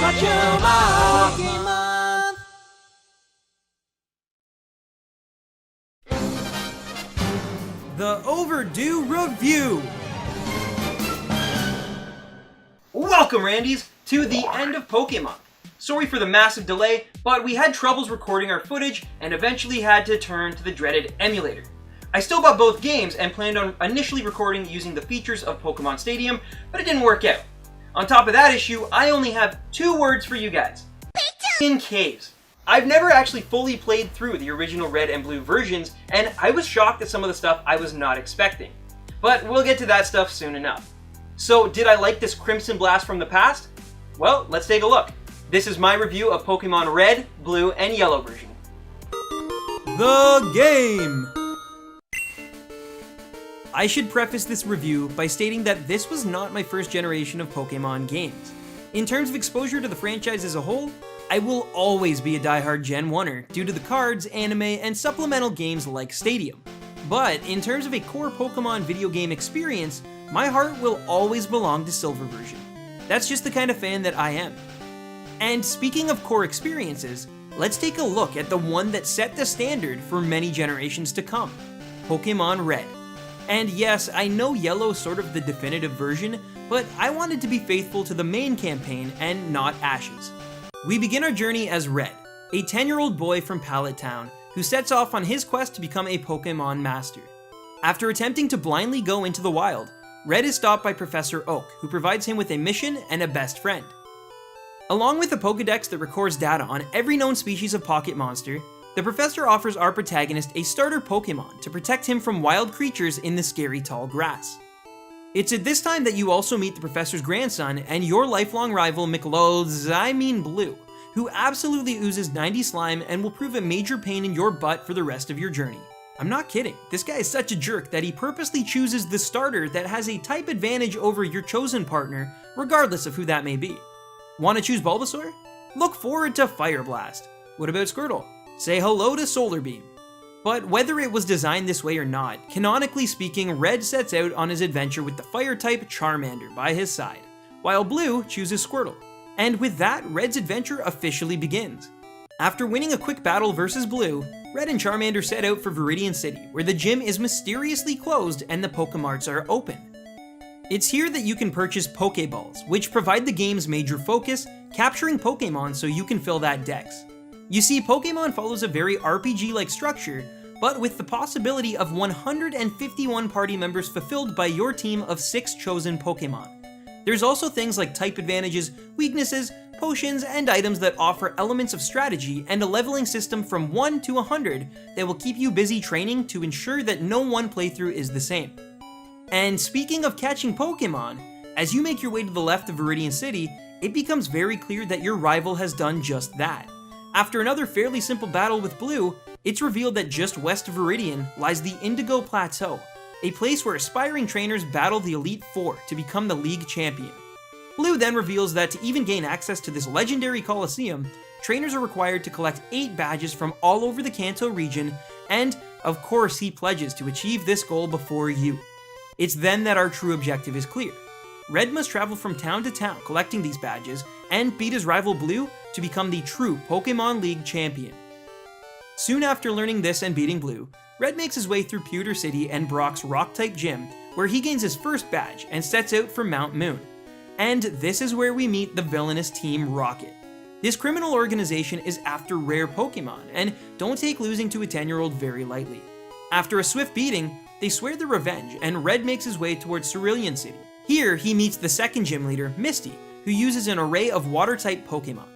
Pokémon! The overdue review! Welcome, Randies, to the end of Pokémon. Sorry for the massive delay, but we had troubles recording our footage and eventually had to turn to the dreaded emulator. I still bought both games and planned on initially recording using the features of Pokémon Stadium, but it didn't work out. On top of that issue, I only have 2 words for you guys. In caves. I've never actually fully played through the original red and blue versions, and I was shocked at some of the stuff I was not expecting. But we'll get to that stuff soon enough. So did I like this Crimson Blast from the past? Well, let's take a look. This is my review of Pokémon Red, Blue, and Yellow version. The game! I should preface this review by stating that this was not my first generation of Pokémon games. In terms of exposure to the franchise as a whole, I will always be a diehard Gen 1er due to the cards, anime, and supplemental games like Stadium. But in terms of a core Pokémon video game experience, my heart will always belong to Silver version. That's just the kind of fan that I am. And speaking of core experiences, let's take a look at the one that set the standard for many generations to come, Pokémon Red. And yes, I know Yellow's sort of the definitive version, but I wanted to be faithful to the main campaign and not Ash's. We begin our journey as Red, a 10-year-old boy from Pallet Town who sets off on his quest to become a Pokémon master. After attempting to blindly go into the wild, Red is stopped by Professor Oak, who provides him with a mission and a best friend. Along with a Pokédex that records data on every known species of pocket monster, the professor offers our protagonist a starter Pokémon to protect him from wild creatures in the scary tall grass. It's at this time that you also meet the professor's grandson and your lifelong rival Blue, who absolutely oozes 90 slime and will prove a major pain in your butt for the rest of your journey. I'm not kidding, this guy is such a jerk that he purposely chooses the starter that has a type advantage over your chosen partner, regardless of who that may be. Want to choose Bulbasaur? Look forward to Fire Blast. What about Squirtle? Say hello to Solar Beam. But whether it was designed this way or not, canonically speaking, Red sets out on his adventure with the Fire-type Charmander by his side, while Blue chooses Squirtle. And with that, Red's adventure officially begins. After winning a quick battle versus Blue, Red and Charmander set out for Viridian City, where the gym is mysteriously closed and the Pokemarts are open. It's here that you can purchase Pokeballs, which provide the game's major focus, capturing Pokemon so you can fill that dex. You see, Pokemon follows a very RPG-like structure, but with the possibility of 151 party members fulfilled by your team of 6 chosen Pokemon. There's also things like type advantages, weaknesses, potions, and items that offer elements of strategy and a leveling system from 1 to 100 that will keep you busy training to ensure that no one playthrough is the same. And speaking of catching Pokemon, as you make your way to the left of Viridian City, it becomes very clear that your rival has done just that. After another fairly simple battle with Blue, it's revealed that just west of Viridian lies the Indigo Plateau, a place where aspiring trainers battle the Elite Four to become the league champion. Blue then reveals that to even gain access to this legendary Colosseum, trainers are required to collect 8 badges from all over the Kanto region, and of course he pledges to achieve this goal before you. It's then that our true objective is clear. Red must travel from town to town collecting these badges and beat his rival Blue to become the true Pokémon League champion. Soon after learning this and beating Blue, Red makes his way through Pewter City and Brock's Rock-type gym, where he gains his first badge and sets out for Mount Moon. And this is where we meet the villainous Team Rocket. This criminal organization is after rare Pokémon, and don't take losing to a 10-year-old very lightly. After a swift beating, they swear their revenge, and Red makes his way towards Cerulean City. Here, he meets the second gym leader, Misty, who uses an array of water-type Pokémon.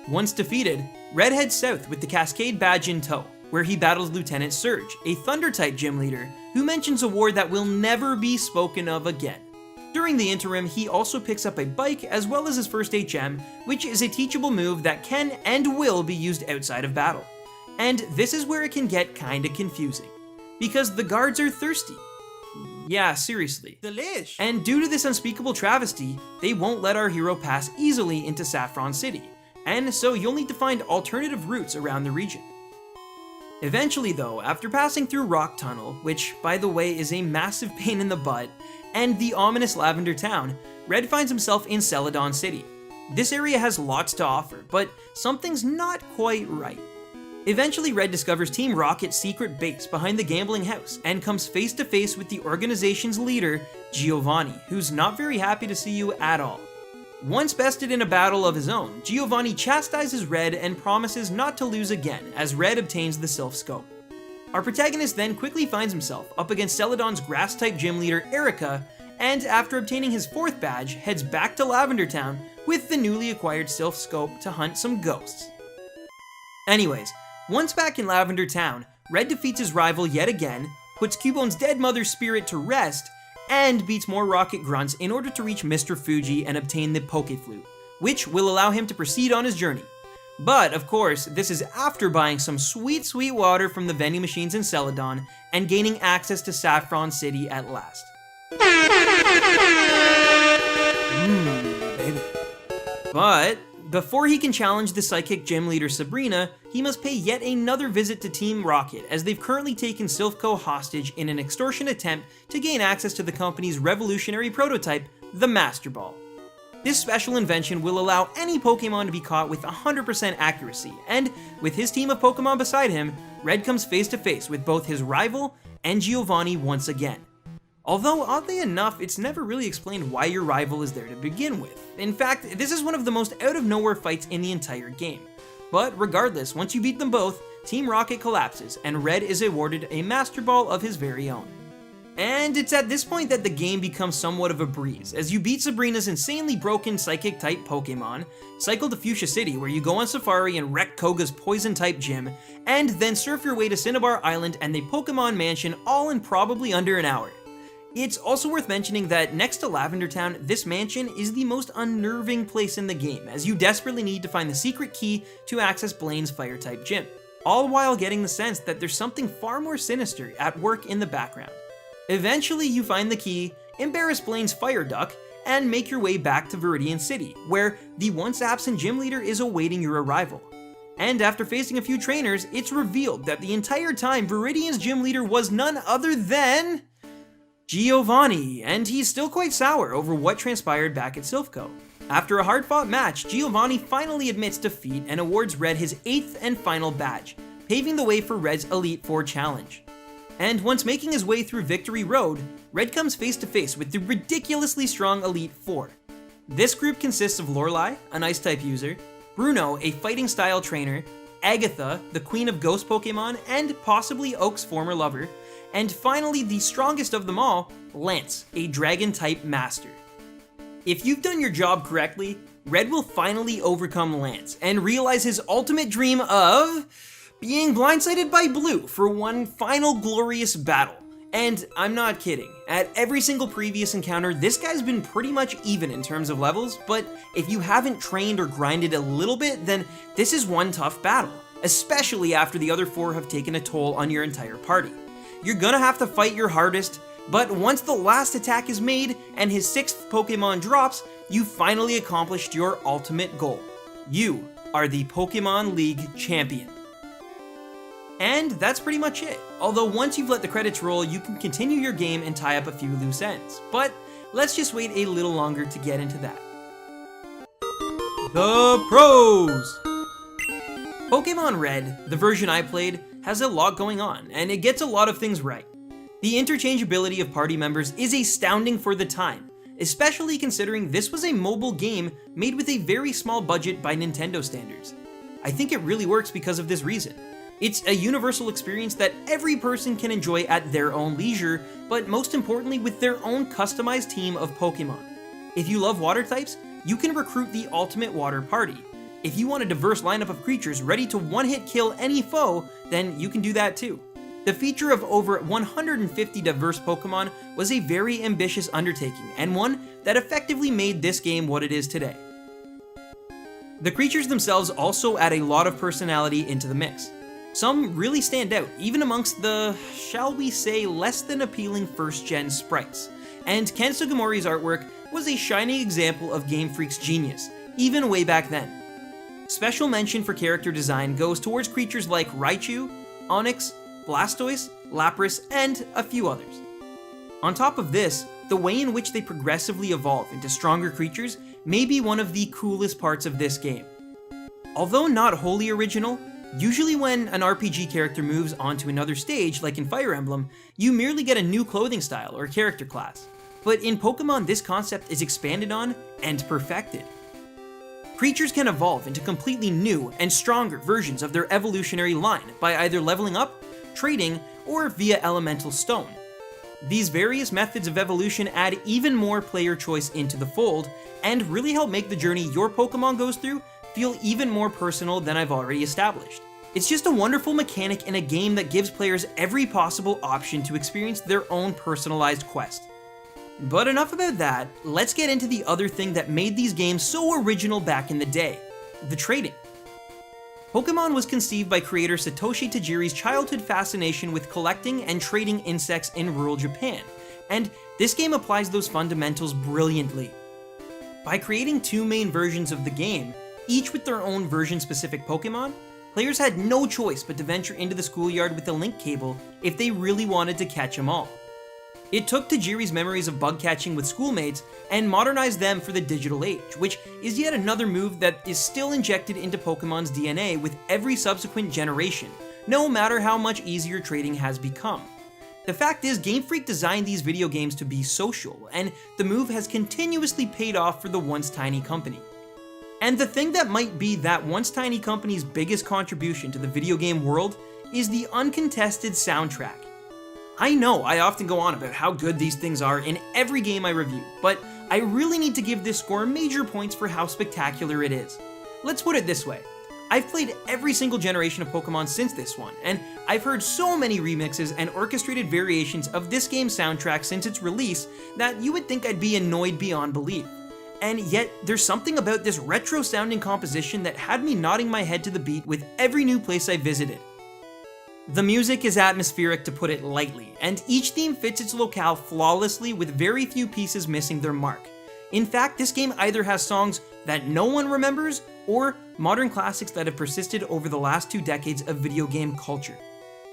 Once defeated, Red heads south with the Cascade badge in tow, where he battles Lieutenant Surge, a Thunder-type gym leader, who mentions a war that will never be spoken of again. During the interim, he also picks up a bike as well as his first HM, which is a teachable move that can and will be used outside of battle. And this is where it can get kinda confusing, because the guards are thirsty. Yeah, seriously. Delish! And due to this unspeakable travesty, they won't let our hero pass easily into Saffron City, and so you'll need to find alternative routes around the region. Eventually though, after passing through Rock Tunnel, which by the way is a massive pain in the butt, and the ominous Lavender Town, Red finds himself in Celadon City. This area has lots to offer, but something's not quite right. Eventually, Red discovers Team Rocket's secret base behind the gambling house and comes face to face with the organization's leader, Giovanni, who's not very happy to see you at all. Once bested in a battle of his own, Giovanni chastises Red and promises not to lose again as Red obtains the Sylph Scope. Our protagonist then quickly finds himself up against Celadon's grass-type gym leader Erica, and after obtaining his 4th badge, heads back to Lavender Town with the newly acquired Sylph Scope to hunt some ghosts. Anyways, once back in Lavender Town, Red defeats his rival yet again, puts Cubone's dead mother's spirit to rest, and beats more Rocket Grunts in order to reach Mr. Fuji and obtain the Pokéflute, which will allow him to proceed on his journey. But, of course, this is after buying some sweet water from the vending machines in Celadon and gaining access to Saffron City at last. Baby. But before he can challenge the psychic gym leader Sabrina, he must pay yet another visit to Team Rocket, as they've currently taken Sylphco hostage in an extortion attempt to gain access to the company's revolutionary prototype, the Master Ball. This special invention will allow any Pokemon to be caught with 100% accuracy, and with his team of Pokemon beside him, Red comes face to face with both his rival and Giovanni once again. Although, oddly enough, it's never really explained why your rival is there to begin with. In fact, this is one of the most out-of-nowhere fights in the entire game. But regardless, once you beat them both, Team Rocket collapses, and Red is awarded a Master Ball of his very own. And it's at this point that the game becomes somewhat of a breeze, as you beat Sabrina's insanely broken Psychic-type Pokemon, cycle to Fuchsia City where you go on safari and wreck Koga's Poison-type gym, and then surf your way to Cinnabar Island and the Pokemon Mansion all in probably under an hour. It's also worth mentioning that next to Lavender Town, this mansion is the most unnerving place in the game, as you desperately need to find the secret key to access Blaine's Fire-type gym, all while getting the sense that there's something far more sinister at work in the background. Eventually, you find the key, embarrass Blaine's Fire Duck, and make your way back to Viridian City, where the once absent gym leader is awaiting your arrival. And after facing a few trainers, it's revealed that the entire time Viridian's gym leader was none other than Giovanni, and he's still quite sour over what transpired back at Sylphco. After a hard-fought match, Giovanni finally admits defeat and awards Red his 8th and final badge, paving the way for Red's Elite Four challenge. And once making his way through Victory Road, Red comes face to face with the ridiculously strong Elite Four. This group consists of Lorelei, an Ice-type user, Bruno, a fighting-style trainer, Agatha, the queen of ghost Pokemon, and possibly Oak's former lover, and finally, the strongest of them all, Lance, a Dragon-type master. If you've done your job correctly, Red will finally overcome Lance and realize his ultimate dream of being blindsided by Blue for one final glorious battle. And I'm not kidding, at every single previous encounter, this guy's been pretty much even in terms of levels, but if you haven't trained or grinded a little bit, then this is one tough battle, especially after the other four have taken a toll on your entire party. You're gonna have to fight your hardest, but once the last attack is made and his 6th Pokemon drops, you finally accomplished your ultimate goal. You are the Pokemon League champion. And that's pretty much it. Although once you've let the credits roll, you can continue your game and tie up a few loose ends. But let's just wait a little longer to get into that. The pros! Pokemon Red, the version I played, has a lot going on, and it gets a lot of things right. The interchangeability of party members is astounding for the time, especially considering this was a mobile game made with a very small budget by Nintendo standards. I think it really works because of this reason. It's a universal experience that every person can enjoy at their own leisure, but most importantly with their own customized team of Pokemon. If you love water types, you can recruit the ultimate water party. If you want a diverse lineup of creatures ready to one-hit kill any foe, then you can do that too. The feature of over 150 diverse Pokemon was a very ambitious undertaking, and one that effectively made this game what it is today. The creatures themselves also add a lot of personality into the mix. Some really stand out, even amongst the, shall we say, less than appealing first-gen sprites. And Ken Sugimori's artwork was a shining example of Game Freak's genius, even way back then. Special mention for character design goes towards creatures like Raichu, Onix, Blastoise, Lapras, and a few others. On top of this, the way in which they progressively evolve into stronger creatures may be one of the coolest parts of this game. Although not wholly original, usually when an RPG character moves onto another stage, like in Fire Emblem, you merely get a new clothing style or character class. But in Pokemon, this concept is expanded on and perfected. Creatures can evolve into completely new and stronger versions of their evolutionary line by either leveling up, trading, or via elemental stone. These various methods of evolution add even more player choice into the fold, and really help make the journey your Pokemon goes through feel even more personal than I've already established. It's just a wonderful mechanic in a game that gives players every possible option to experience their own personalized quest. But enough about that, let's get into the other thing that made these games so original back in the day: the trading. Pokemon was conceived by creator Satoshi Tajiri's childhood fascination with collecting and trading insects in rural Japan, and this game applies those fundamentals brilliantly. By creating two main versions of the game, each with their own version-specific Pokemon, players had no choice but to venture into the schoolyard with a link cable if they really wanted to catch them all. It took Tajiri's memories of bug catching with schoolmates and modernized them for the digital age, which is yet another move that is still injected into Pokemon's DNA with every subsequent generation, no matter how much easier trading has become. The fact is, Game Freak designed these video games to be social, and the move has continuously paid off for the once tiny company. And the thing that might be that once tiny company's biggest contribution to the video game world is the uncontested soundtrack. I know I often go on about how good these things are in every game I review, but I really need to give this score major points for how spectacular it is. Let's put it this way: I've played every single generation of Pokemon since this one, and I've heard so many remixes and orchestrated variations of this game's soundtrack since its release that you would think I'd be annoyed beyond belief. And yet, there's something about this retro-sounding composition that had me nodding my head to the beat with every new place I visited. The music is atmospheric, to put it lightly, and each theme fits its locale flawlessly with very few pieces missing their mark. In fact, this game either has songs that no one remembers, or modern classics that have persisted over the last 2 decades of video game culture.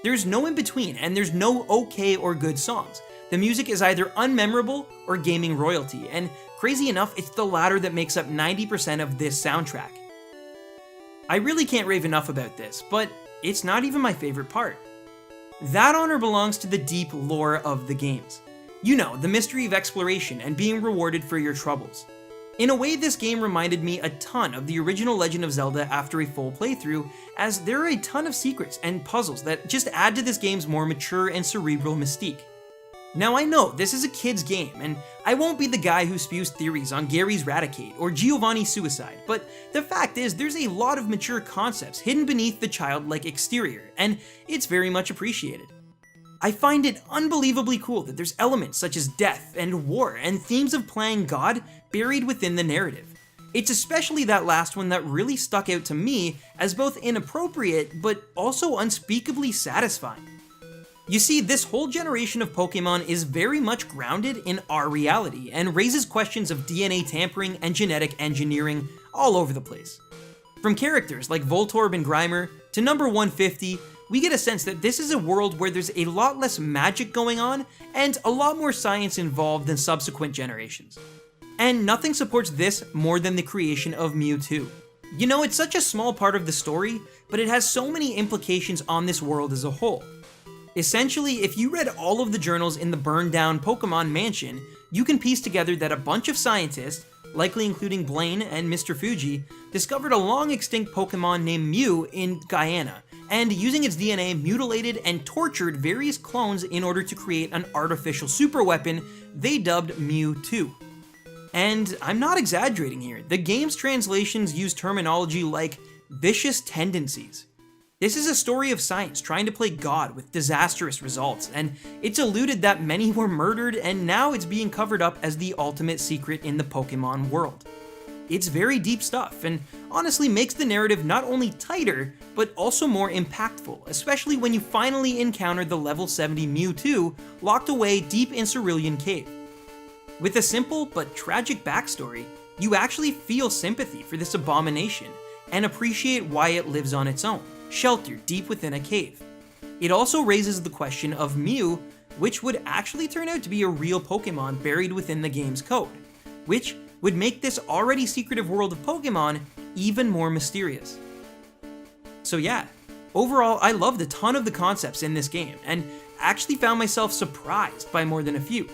There's no in between, and there's no okay or good songs. The music is either unmemorable or gaming royalty, and crazy enough, it's the latter that makes up 90% of this soundtrack. I really can't rave enough about this, but it's not even my favorite part. That honor belongs to the deep lore of the games. You know, the mystery of exploration and being rewarded for your troubles. In a way, this game reminded me a ton of the original Legend of Zelda after a full playthrough, as there are a ton of secrets and puzzles that just add to this game's more mature and cerebral mystique. Now I know this is a kid's game, and I won't be the guy who spews theories on Gary's Raticate or Giovanni's suicide, but the fact is there's a lot of mature concepts hidden beneath the childlike exterior, and it's very much appreciated. I find it unbelievably cool that there's elements such as death and war and themes of playing God buried within the narrative. It's especially that last one that really stuck out to me as both inappropriate but also unspeakably satisfying. You see, this whole generation of Pokemon is very much grounded in our reality and raises questions of DNA tampering and genetic engineering all over the place. From characters like Voltorb and Grimer to number 150, we get a sense that this is a world where there's a lot less magic going on and a lot more science involved than subsequent generations. And nothing supports this more than the creation of Mewtwo. You know, it's such a small part of the story, but it has so many implications on this world as a whole. Essentially, if you read all of the journals in the burned down Pokemon Mansion, you can piece together that a bunch of scientists, likely including Blaine and Mr. Fuji, discovered a long extinct Pokemon named Mew in Guyana, and using its DNA mutilated and tortured various clones in order to create an artificial super weapon they dubbed Mewtwo. And I'm not exaggerating here, the game's translations use terminology like vicious tendencies. This is a story of science trying to play God with disastrous results, and it's alluded that many were murdered, and now it's being covered up as the ultimate secret in the Pokemon world. It's very deep stuff, and honestly makes the narrative not only tighter, but also more impactful, especially when you finally encounter the level 70 Mewtwo locked away deep in Cerulean Cave. With a simple but tragic backstory, you actually feel sympathy for this abomination, and appreciate why it lives on its own, sheltered deep within a cave. It also raises the question of Mew, which would actually turn out to be a real Pokemon buried within the game's code, which would make this already secretive world of Pokémon even more mysterious. So yeah, overall I loved a ton of the concepts in this game, and actually found myself surprised by more than a few.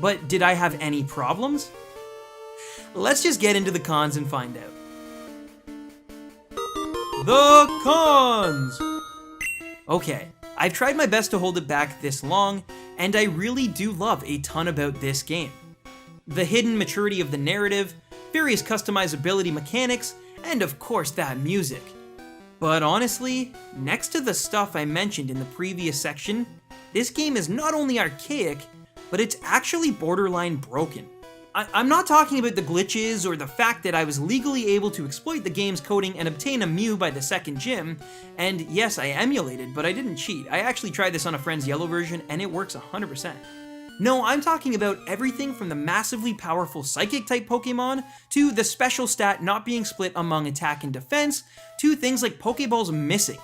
But did I have any problems? Let's just get into the cons and find out. The cons! Okay, I've tried my best to hold it back this long, and I really do love a ton about this game. The hidden maturity of the narrative, various customizability mechanics, and of course that music. But honestly, next to the stuff I mentioned in the previous section, this game is not only archaic, but it's actually borderline broken. I'm not talking about the glitches or the fact that I was legally able to exploit the game's coding and obtain a Mew by the second gym, and yes, I emulated, but I didn't cheat. I actually tried this on a friend's yellow version, and it works 100%. No, I'm talking about everything from the massively powerful Psychic-type Pokemon, to the special stat not being split among attack and defense, to things like Pokeballs missing.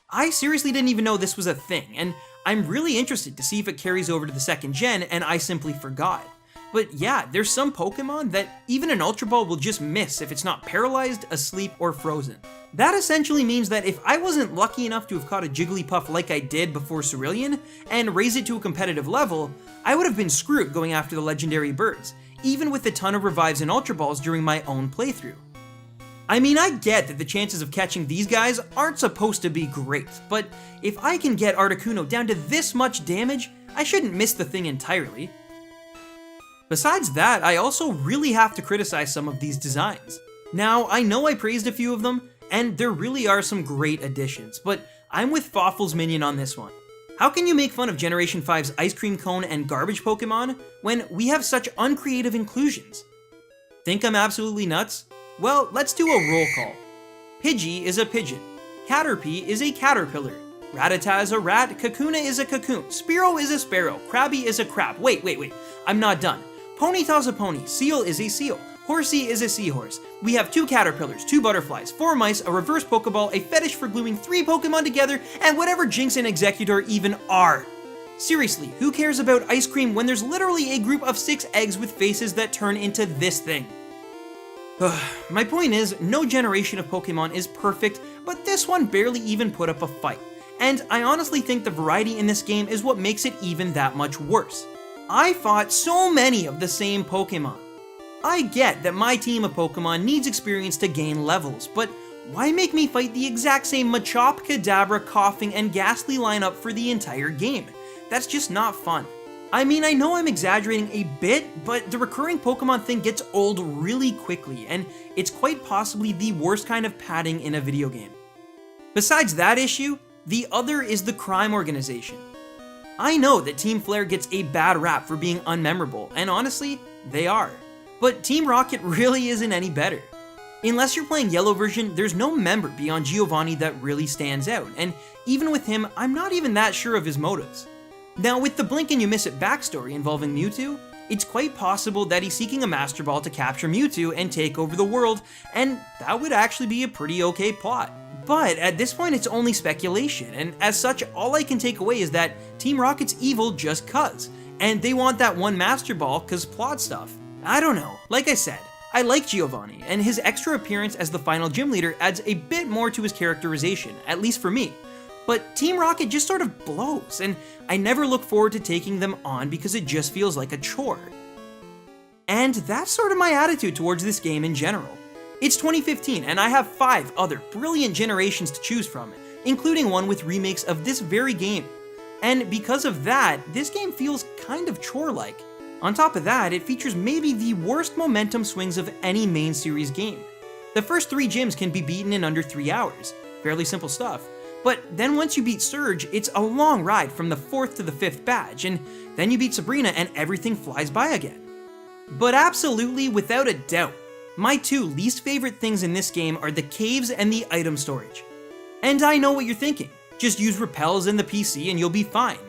I seriously didn't even know this was a thing, and I'm really interested to see if it carries over to the second gen and I simply forgot. But yeah, there's some Pokemon that even an Ultra Ball will just miss if it's not paralyzed, asleep, or frozen. That essentially means that if I wasn't lucky enough to have caught a Jigglypuff like I did before Cerulean, and raise it to a competitive level, I would have been screwed going after the legendary birds, even with a ton of revives and Ultra Balls during my own playthrough. I mean, I get that the chances of catching these guys aren't supposed to be great, but if I can get Articuno down to this much damage, I shouldn't miss the thing entirely. Besides that, I also really have to criticize some of these designs. Now, I know I praised a few of them, and there really are some great additions, but I'm with Fawful's Minion on this one. How can you make fun of Generation 5's Ice Cream Cone and Garbage Pokemon when we have such uncreative inclusions? Think I'm absolutely nuts? Well, let's do a roll call. Pidgey is a pigeon, Caterpie is a caterpillar, Rattata is a rat, Kakuna is a cocoon, Spearow is a sparrow, Krabby is a crab. Wait, I'm not done. Ponyta's a pony, Seal is a seal, Horsey is a seahorse. We have 2 caterpillars, 2 butterflies, 4 mice, a reverse Pokeball, a fetish for gluing 3 Pokemon together, and whatever Jinx and Executor even are. Seriously, who cares about ice cream when there's literally a group of 6 eggs with faces that turn into this thing? My point is, no generation of Pokemon is perfect, but this one barely even put up a fight. And I honestly think the variety in this game is what makes it even that much worse. I fought so many of the same Pokemon. I get that my team of Pokemon needs experience to gain levels, but why make me fight the exact same Machop, Kadabra, Coughing, and Ghastly lineup for the entire game? That's just not fun. I mean, I know I'm exaggerating a bit, but the recurring Pokemon thing gets old really quickly, and it's quite possibly the worst kind of padding in a video game. Besides that issue, the other is the crime organization. I know that Team Flare gets a bad rap for being unmemorable, and honestly, they are. But Team Rocket really isn't any better. Unless you're playing Yellow version, there's no member beyond Giovanni that really stands out, and even with him, I'm not even that sure of his motives. Now, with the Blink and You Miss It backstory involving Mewtwo, it's quite possible that he's seeking a Master Ball to capture Mewtwo and take over the world, and that would actually be a pretty okay plot. But at this point it's only speculation, and as such all I can take away is that Team Rocket's evil just cuz, and they want that one Master Ball cuz plot stuff. I don't know, like I said, I like Giovanni, and his extra appearance as the final gym leader adds a bit more to his characterization, at least for me. But Team Rocket just sort of blows, and I never look forward to taking them on because it just feels like a chore. And that's sort of my attitude towards this game in general. It's 2015, and I have 5 other brilliant generations to choose from, including one with remakes of this very game. And because of that, this game feels kind of chore-like. On top of that, it features maybe the worst momentum swings of any main series game. The first 3 gyms can be beaten in under 3 hours, fairly simple stuff. But then once you beat Surge, it's a long ride from the 4th to the 5th badge, and then you beat Sabrina and everything flies by again. But absolutely, without a doubt, my 2 least favorite things in this game are the caves and the item storage. And I know what you're thinking, just use repels in the PC and you'll be fine.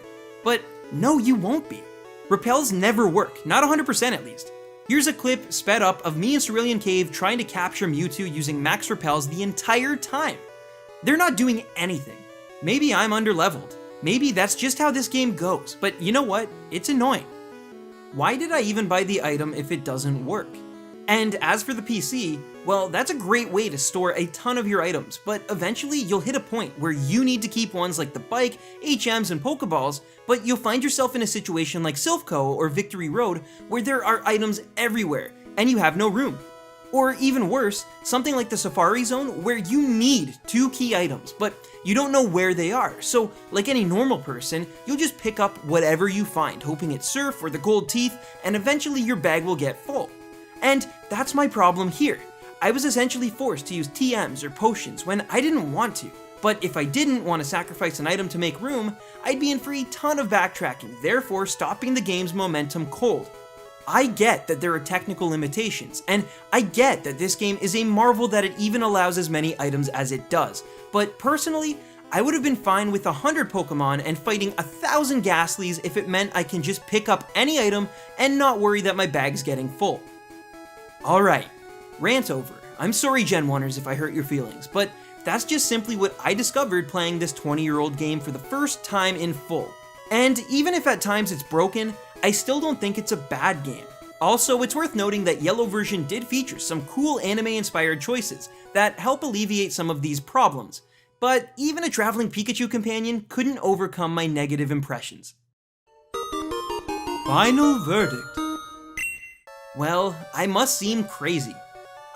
But no, you won't be. Repels never work, not 100% at least. Here's a clip sped up of me in Cerulean Cave trying to capture Mewtwo using max repels the entire time. They're not doing anything. Maybe I'm underleveled. Maybe that's just how this game goes, but you know what? It's annoying. Why did I even buy the item if it doesn't work? And as for the PC, well, that's a great way to store a ton of your items, but eventually you'll hit a point where you need to keep ones like the bike, HMs, and Pokeballs, but you'll find yourself in a situation like Silphco or Victory Road where there are items everywhere, and you have no room. Or even worse, something like the Safari Zone where you need 2 key items, but you don't know where they are, so like any normal person, you'll just pick up whatever you find, hoping it's Surf or the gold teeth, and eventually your bag will get full. And that's my problem here. I was essentially forced to use TMs or potions when I didn't want to, but if I didn't want to sacrifice an item to make room, I'd be in for a ton of backtracking, therefore stopping the game's momentum cold. I get that there are technical limitations, and I get that this game is a marvel that it even allows as many items as it does, but personally, I would have been fine with 100 Pokemon and fighting 1,000 Ghastlies if it meant I can just pick up any item and not worry that my bag's getting full. Alright, rant over. I'm sorry Gen 1ers if I hurt your feelings, but that's just simply what I discovered playing this 20-year-old game for the first time in full. And even if at times it's broken, I still don't think it's a bad game. Also, it's worth noting that Yellow version did feature some cool anime-inspired choices that help alleviate some of these problems, but even a traveling Pikachu companion couldn't overcome my negative impressions. Final verdict. Well, I must seem crazy.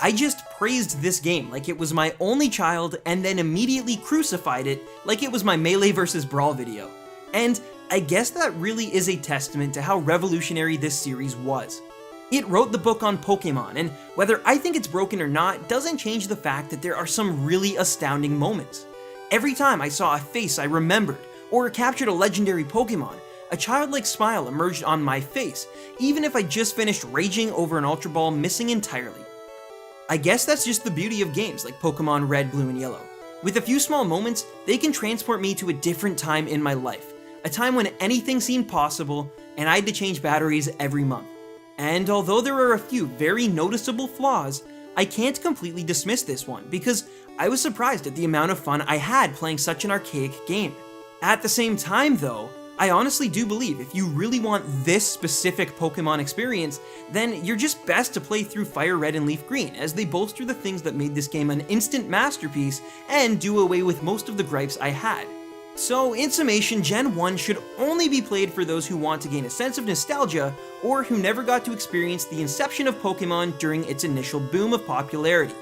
I just praised this game like it was my only child and then immediately crucified it like it was my Melee vs. Brawl video. And I guess that really is a testament to how revolutionary this series was. It wrote the book on Pokémon, and whether I think it's broken or not doesn't change the fact that there are some really astounding moments. Every time I saw a face I remembered, or captured a legendary Pokémon, a childlike smile emerged on my face, even if I just finished raging over an Ultra Ball missing entirely. I guess that's just the beauty of games like Pokémon Red, Blue, and Yellow. With a few small moments, they can transport me to a different time in my life, a time when anything seemed possible, and I had to change batteries every month. And although there are a few very noticeable flaws, I can't completely dismiss this one, because I was surprised at the amount of fun I had playing such an archaic game. At the same time though, I honestly do believe if you really want this specific Pokemon experience, then you're just best to play through Fire Red and Leaf Green, as they bolster the things that made this game an instant masterpiece and do away with most of the gripes I had. So in summation, Gen 1 should only be played for those who want to gain a sense of nostalgia or who never got to experience the inception of Pokemon during its initial boom of popularity.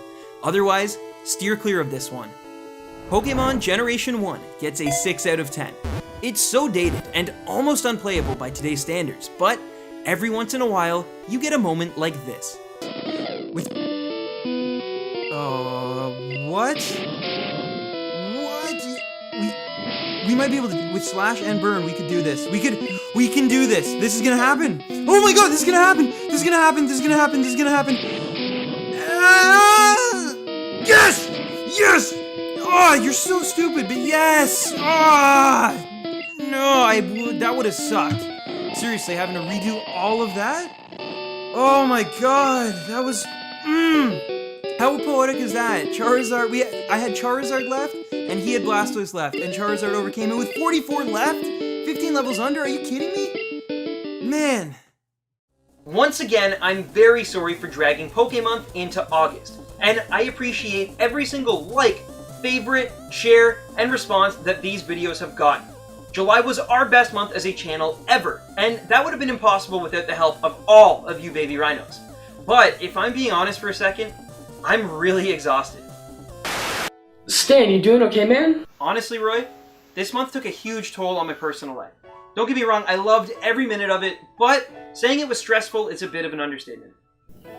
Otherwise, steer clear of this one. Pokemon Generation 1 gets a 6 out of 10. It's so dated and almost unplayable by today's standards, but every once in a while, you get a moment like this. With... what? We might be able to, with Slash and Burn, we could do this. We can do this. This is gonna happen. Oh my god, this is gonna happen. This is gonna happen. This is gonna happen. This is gonna happen. Yes! Yes! Oh, you're so stupid, but yes! Ah! No, that would have sucked. Seriously, having to redo all of that? Oh my god, that was... How poetic is that? Charizard, I had Charizard left, and he had Blastoise left, and Charizard overcame it with 44 left? 15 levels under, are you kidding me? Man. Once again, I'm very sorry for dragging Pokémon into August, and I appreciate every single like, favorite, share, and response that these videos have gotten. July was our best month as a channel ever, and that would have been impossible without the help of all of you baby rhinos. But if I'm being honest for a second, I'm really exhausted. Stan, you doing okay, man? Honestly, Roy, this month took a huge toll on my personal life. Don't get me wrong, I loved every minute of it, but saying it was stressful is a bit of an understatement.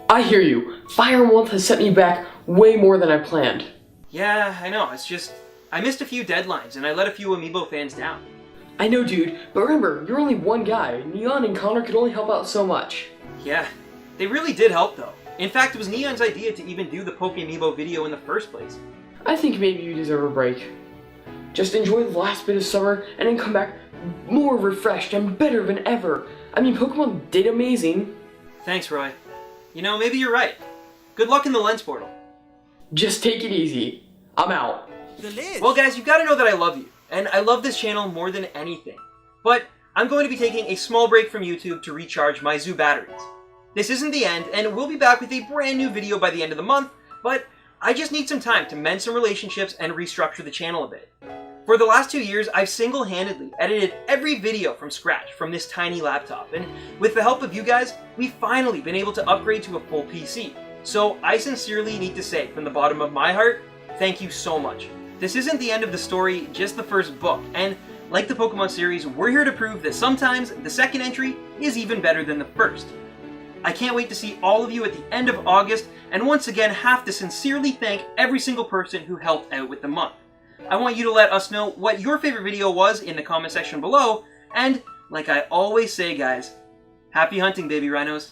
I hear you. Fire Month has set me back way more than I planned. Yeah, I know, it's just, I missed a few deadlines and I let a few Amiibo fans down. I know, dude, but remember, you're only one guy. Neon and Connor could only help out so much. Yeah, they really did help though. In fact, it was Neon's idea to even do the Pokémon video in the first place. I think maybe you deserve a break. Just enjoy the last bit of summer and then come back more refreshed and better than ever. I mean, Pokemon did amazing. Thanks, Roy. You know, maybe you're right. Good luck in the Lens Portal. Just take it easy. I'm out. Well guys, you've got to know that I love you, and I love this channel more than anything. But I'm going to be taking a small break from YouTube to recharge my zoo batteries. This isn't the end, and we'll be back with a brand new video by the end of the month, but I just need some time to mend some relationships and restructure the channel a bit. For the last 2 years, I've single-handedly edited every video from scratch from this tiny laptop, and with the help of you guys, we've finally been able to upgrade to a full PC. So I sincerely need to say, from the bottom of my heart, thank you so much. This isn't the end of the story, just the first book, and like the Pokemon series, we're here to prove that sometimes the second entry is even better than the first. I can't wait to see all of you at the end of August, and once again have to sincerely thank every single person who helped out with the month. I want you to let us know what your favorite video was in the comment section below, and like I always say guys, happy hunting baby rhinos!